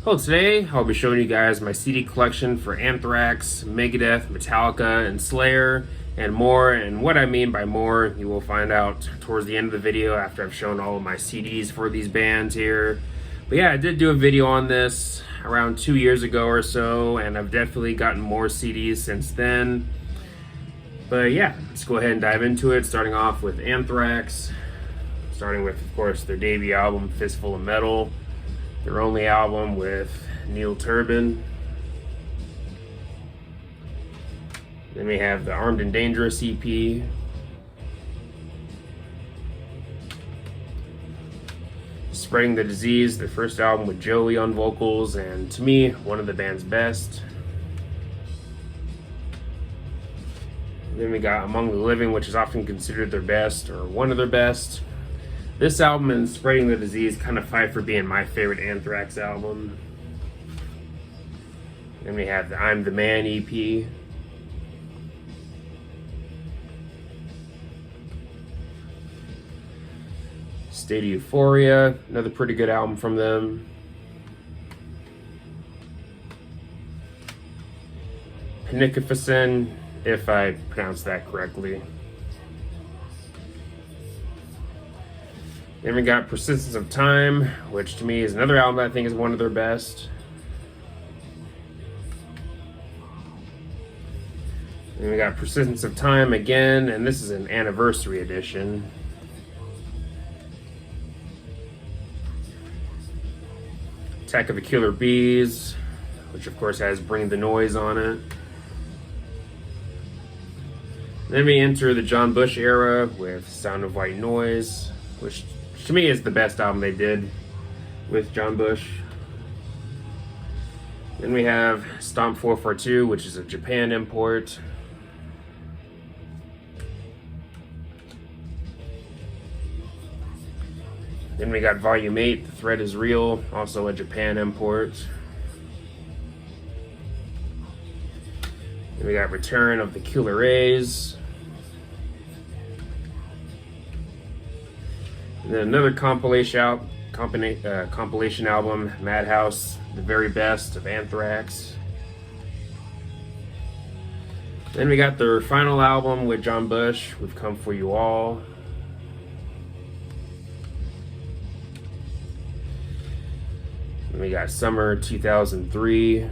Well, today I'll be showing you guys my CD collection for Anthrax, Megadeth, Metallica, and Slayer, and more. And what I mean by more, you will find out towards the end of the video after I've shown all of my CDs for these bands here. But yeah, I did do a video on this around 2 years ago or so, and I've definitely gotten more CDs since then. But yeah, let's go ahead and dive into it, starting off with Anthrax, starting with, of course, their debut album, Fistful of Metal. Their only album with Neil Turbin. Then we have the Armed and Dangerous EP. Spreading the Disease, their first album with Joey on vocals, and to me, one of the band's best. Then we got Among the Living, which is often considered their best, or one of their best. This album and Spreading the Disease kind of fight for being my favorite Anthrax album. Then we have the I'm the Man EP. State of Euphoria, another pretty good album from them. Panificent, if I pronounced that correctly. Then we got Persistence of Time, which to me is another album that I think is one of their best. Then we got Persistence of Time again, and this is an anniversary edition. Attack of the Killer Bees, which of course has Bring the Noise on it. Then we enter the John Bush era with Sound of White Noise, which to me is the best album they did with John Bush. Then we have Stomp 442, which is a Japan import. Then we got Volume 8, The Threat is Real, also a Japan import. Then we got Return of the Killer Rays. And then another compilation album, Madhouse, the very best of Anthrax. Then we got their final album with John Bush, We've Come For You All. Then we got Summer 2003.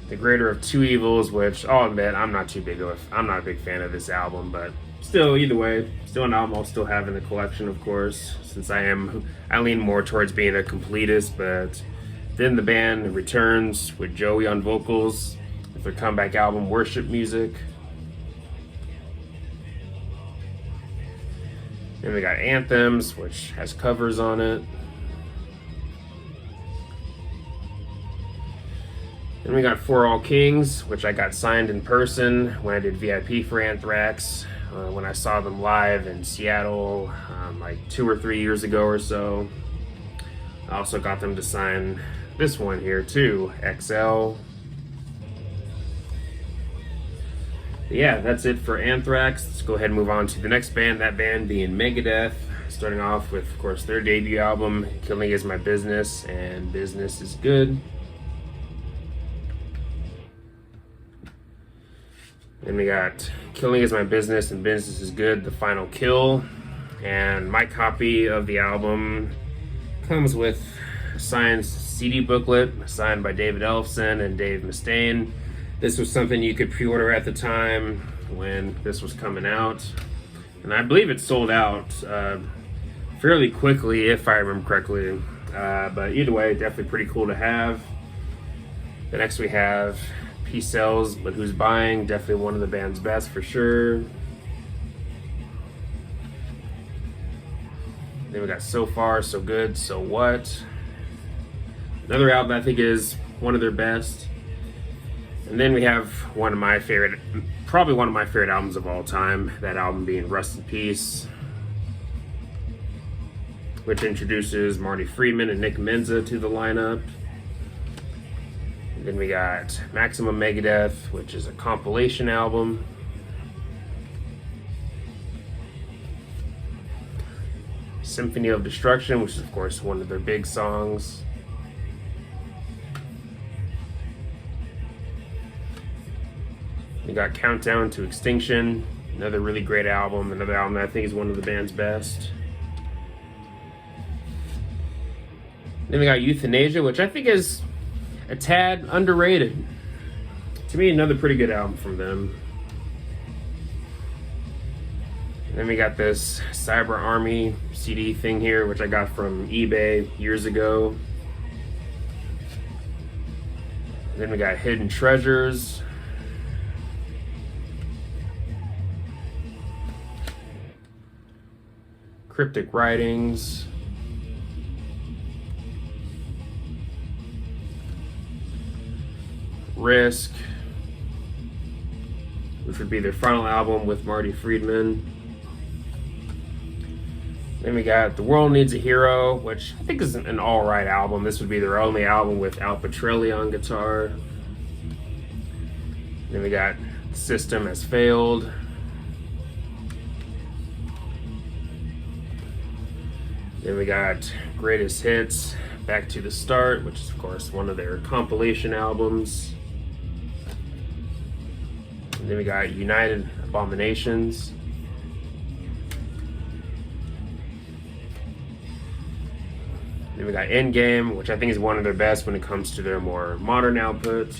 The Greater of Two Evils, which I'll admit I'm not a big fan of this album, but still, either way, still an album I'll still have in the collection, of course, since I lean more towards being a completist. But then the band returns with Joey on vocals with their comeback album Worship Music. Then we got Anthems, which has covers on it. Then we got For All Kings, which I got signed in person when I did VIP for Anthrax, when I saw them live in Seattle like 2 or 3 years ago or so. I also got them to sign this one here too, XL. But yeah, that's it for Anthrax. Let's go ahead and move on to the next band, that band being Megadeth. Starting off with, of course, their debut album, Killing Is My Business, and Business Is Good. Then we got Killing Is My Business and Business Is Good, The Final Kill. And my copy of the album comes with a signed CD booklet signed by David Ellefson and Dave Mustaine. This was something you could pre-order at the time when this was coming out. And I believe it sold out fairly quickly, if I remember correctly. But either way, definitely pretty cool to have. The next we have He Sells, But Who's Buying? Definitely one of the band's best for sure. Then we got So Far, So Good, So What? Another album I think is one of their best. And then we have probably one of my favorite albums of all time. That album being Rust in Peace, which introduces Marty Friedman and Nick Menza to the lineup. And then we got Maximum Megadeth, which is a compilation album. Symphony of Destruction, which is of course one of their big songs. You got Countdown to Extinction, another really great album, another album that I think is one of the band's best. Then we got Euthanasia, which I think is a tad underrated. To me, another pretty good album from them. And then we got this Cyber Army CD thing here, which I got from eBay years ago. And then we got Hidden Treasures. Cryptic Writings. Risk, which would be their final album with Marty Friedman. Then we got The World Needs a Hero, which I think is an alright album. This would be their only album with Al Pitrelli on guitar. Then we got System Has Failed. Then we got Greatest Hits, Back to the Start, which is of course one of their compilation albums. And then we got United Abominations. Then we got Endgame, which I think is one of their best when it comes to their more modern output.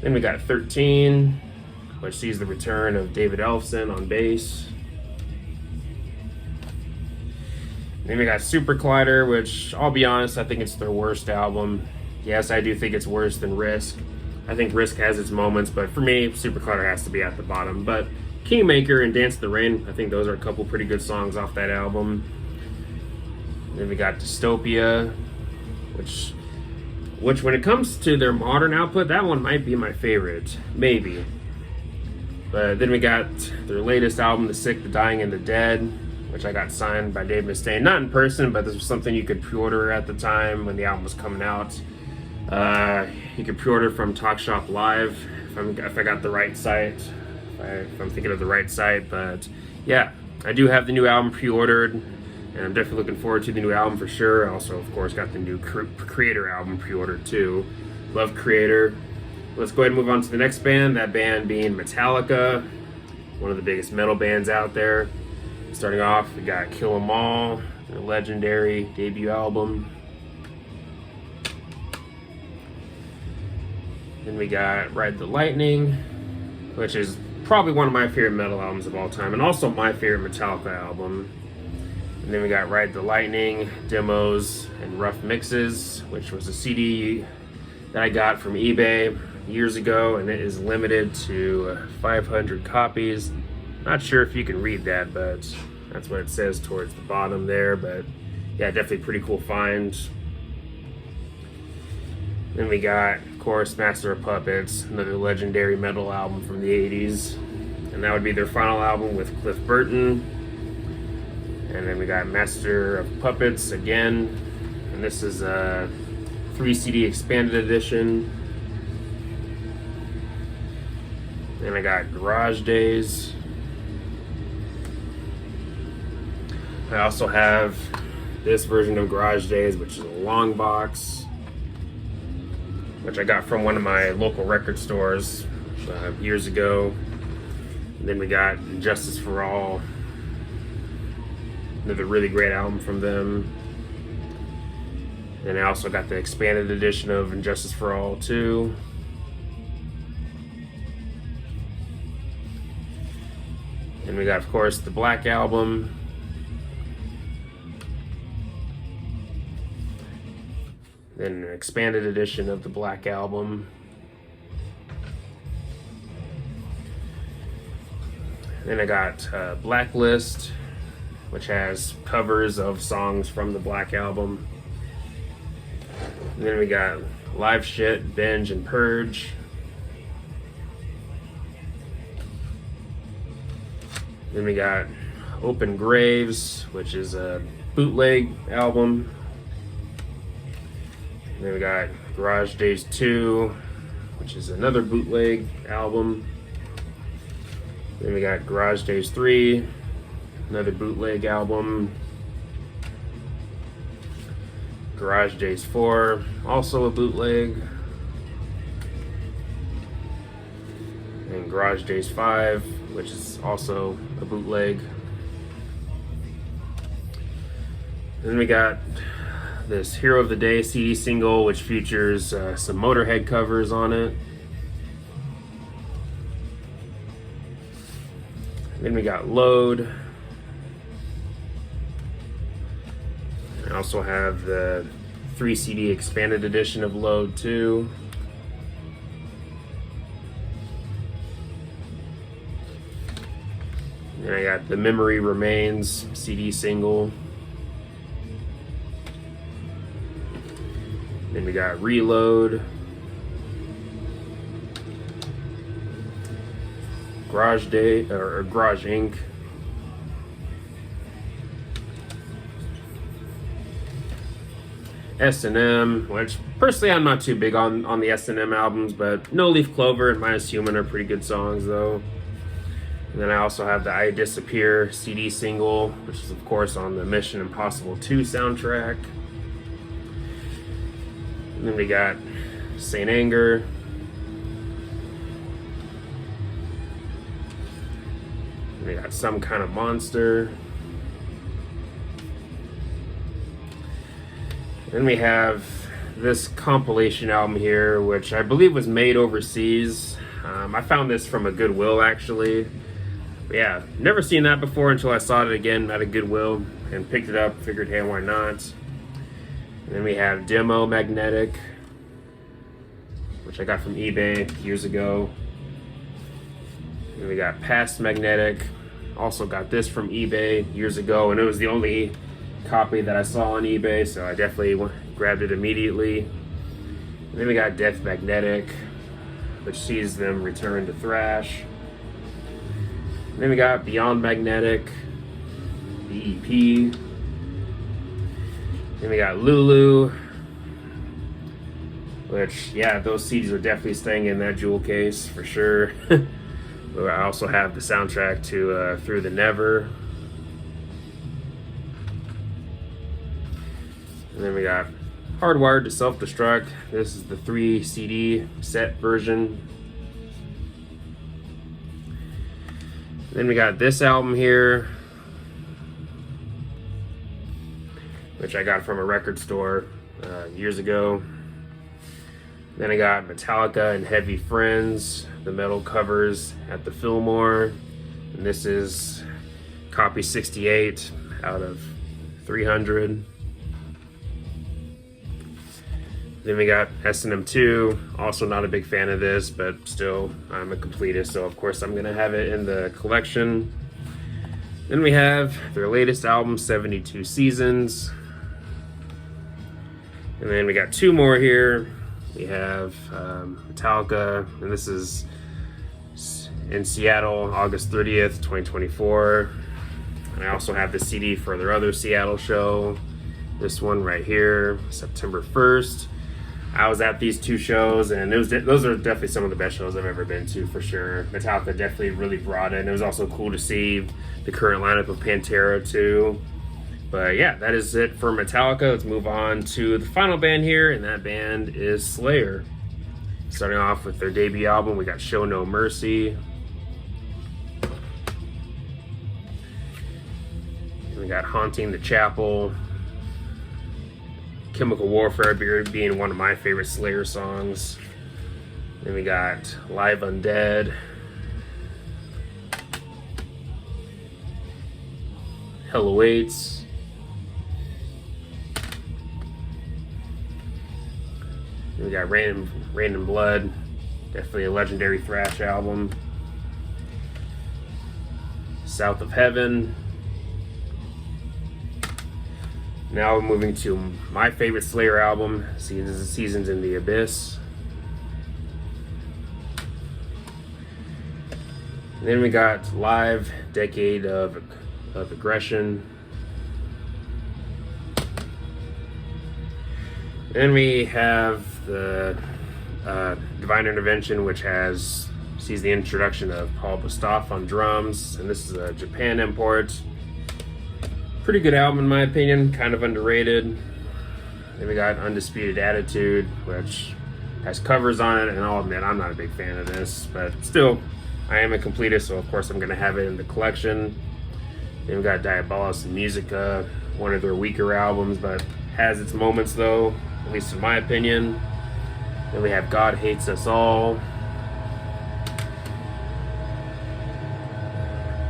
Then we got 13, which sees the return of David Ellefson on bass. Then we got Super Collider, which I'll be honest, I think it's their worst album. Yes, I do think it's worse than Risk. I think Risk has its moments, but for me, Super Collider has to be at the bottom. But Kingmaker and Dance in the Rain, I think those are a couple pretty good songs off that album. Then we got Dystopia, which when it comes to their modern output, that one might be my favorite, maybe. But then we got their latest album, The Sick, the Dying, and the Dead, which I got signed by Dave Mustaine. Not in person, but this was something you could pre-order at the time when the album was coming out. You could pre-order from Talk Shop Live, if I got the right site, if I'm thinking of the right site. But yeah, I do have the new album pre-ordered, and I'm definitely looking forward to the new album for sure. I also, of course, got the new Creator album pre-ordered too. Love Creator. Let's go ahead and move on to the next band, that band being Metallica, one of the biggest metal bands out there. Starting off, we got Kill 'Em All, their legendary debut album. Then we got Ride the Lightning, which is probably one of my favorite metal albums of all time, and also my favorite Metallica album. And then we got Ride the Lightning, Demos, and Rough Mixes, which was a CD that I got from eBay years ago, and it is limited to 500 copies. Not sure if you can read that, but that's what it says towards the bottom there. But yeah, definitely pretty cool find. Then we got, of course, Master of Puppets, another legendary metal album from the 80s. And that would be their final album with Cliff Burton. And then we got Master of Puppets again. And this is a 3 CD expanded edition. Then I got Garage Days. I also have this version of Garage Days, which is a long box, which I got from one of my local record stores years ago. And then we got Justice for All, another really great album from them. And I also got the expanded edition of Injustice for All too. And we got, of course, the Black Album. Then an expanded edition of the Black Album. Then I got Blacklist, which has covers of songs from the Black Album. And then we got Live Shit, Binge, and Purge. Then we got Open Graves, which is a bootleg album. And then we got Garage Days 2, which is another bootleg album. Then we got Garage Days 3, another bootleg album. Garage Days 4, also a bootleg. And Garage Days 5, which is also a bootleg. Then we got this Hero of the Day CD single, which features some Motorhead covers on it. Then we got Load. I also have the 3 CD expanded edition of Load too. And I got the Memory Remains CD single. Then we got Reload. Garage Day or Garage Inc. S&M, which personally I'm not too big on the S&M albums, but No Leaf Clover and Minus Human are pretty good songs though. And then I also have the I Disappear CD single, which is of course on the Mission Impossible 2 soundtrack. And then we got Saint Anger. We got Some Kind of Monster. Then we have this compilation album here, which I believe was made overseas. I found this from a Goodwill actually. But yeah, never seen that before until I saw it again at a Goodwill and picked it up. Figured, hey, why not? And then we have Demo Magnetic, which I got from eBay years ago. And we got Past Magnetic. Also got this from eBay years ago, and it was the only copy that I saw on eBay, so I definitely grabbed it immediately. And then we got Death Magnetic, which sees them return to thrash. And then we got Beyond Magnetic, the EP. Then we got Lulu, which, yeah, those CDs are definitely staying in that jewel case for sure. I also have the soundtrack to Through the Never. And then we got Hardwired to Self-Destruct. This is the 3 CD set version. Then we got this album here, which I got from a record store years ago. Then I got Metallica and Heavy Friends, the metal covers at the Fillmore. And this is copy 68 out of 300. Then we got S&M 2, also not a big fan of this, but still I'm a completist, so of course I'm gonna have it in the collection. Then we have their latest album, 72 Seasons. And then we got 2 more here. We have Metallica, and this is in Seattle, August 30th, 2024. And I also have the CD for their other Seattle show. This one right here, September 1st. I was at these 2 shows, and those are definitely some of the best shows I've ever been to for sure. Metallica definitely really brought it, and it was also cool to see the current lineup of Pantera too. But yeah, that is it for Metallica. Let's move on to the final band here, and that band is Slayer. Starting off with their debut album, we got Show No Mercy. And we got Haunting the Chapel. Chemical Warfare being one of my favorite Slayer songs. Then we got Live Undead. Hell Awaits. We got Rain and Blood, definitely a legendary thrash album. South of Heaven. Now we're moving to my favorite Slayer album, Seasons in the Abyss. And then we got Live, Decade of Aggression. Then we have the Divine Intervention, which has sees the introduction of Paul Bostaph on drums, and this is a Japan import. Pretty good album in my opinion, kind of underrated. Then we got Undisputed Attitude, which has covers on it, and I'll admit I'm not a big fan of this, but still, I am a completist, so of course I'm gonna have it in the collection. Then we got Diabolus and Musica, one of their weaker albums, but has its moments though, at least in my opinion. Then we have God Hates Us All.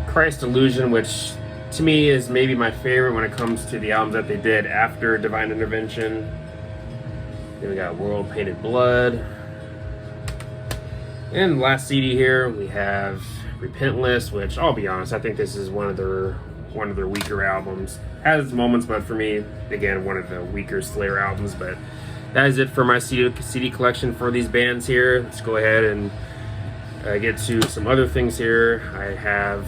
Christ Illusion, which to me is maybe my favorite when it comes to the albums that they did after Divine Intervention. Then we got World Painted Blood. And the last CD here, we have Repentless, which I'll be honest, I think this is one of their weaker albums. Has moments, but for me, again, one of the weaker Slayer albums. But that is it for my CD collection for these bands here. Let's go ahead and get to some other things here. I have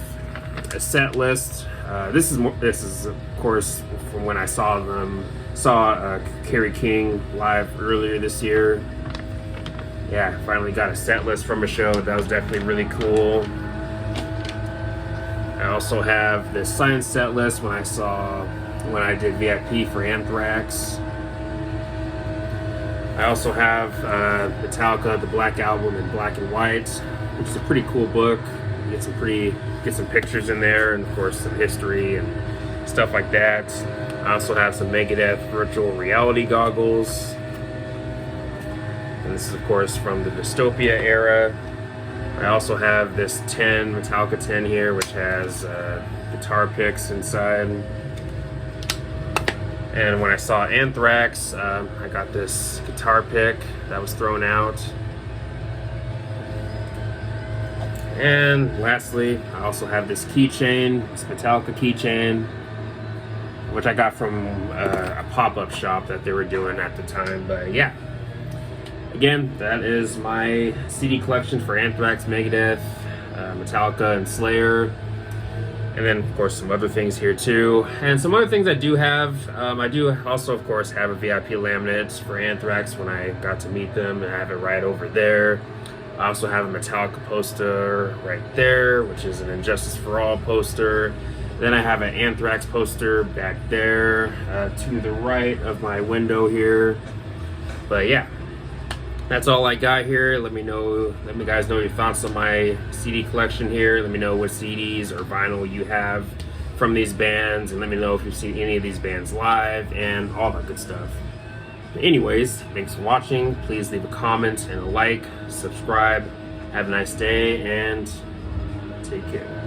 a set list. This is of course from when I saw Kerry King live earlier this year. Yeah, finally got a set list from a show. That was definitely really cool. I also have the signed set list when I did VIP for Anthrax. I also have Metallica, the Black Album in black and white, which is a pretty cool book. Get some pictures in there, and of course some history and stuff like that. I also have some Megadeth virtual reality goggles. And this is of course from the Dystopia era. I also have this Metallica 10 here, which has guitar picks inside. And when I saw Anthrax, I got this guitar pick that was thrown out. And lastly, I also have this keychain, this Metallica keychain, which I got from a pop-up shop that they were doing at the time. But yeah, again, that is my CD collection for Anthrax, Megadeth, Metallica, and Slayer. And then, of course, some other things here too. And some other things I do have. I do also, of course, have a VIP laminate for Anthrax when I got to meet them. And I have it right over there. I also have a Metallica poster right there, which is an Injustice for All poster. Then I have an Anthrax poster back there to the right of my window here. But yeah, that's all I got here. Let me guys know your thoughts on my CD collection here. Let me know what CDs or vinyl you have from these bands, and let me know if you've seen any of these bands live and all that good stuff. But anyways, thanks for watching. Please leave a comment and a like, subscribe. Have a nice day, and take care.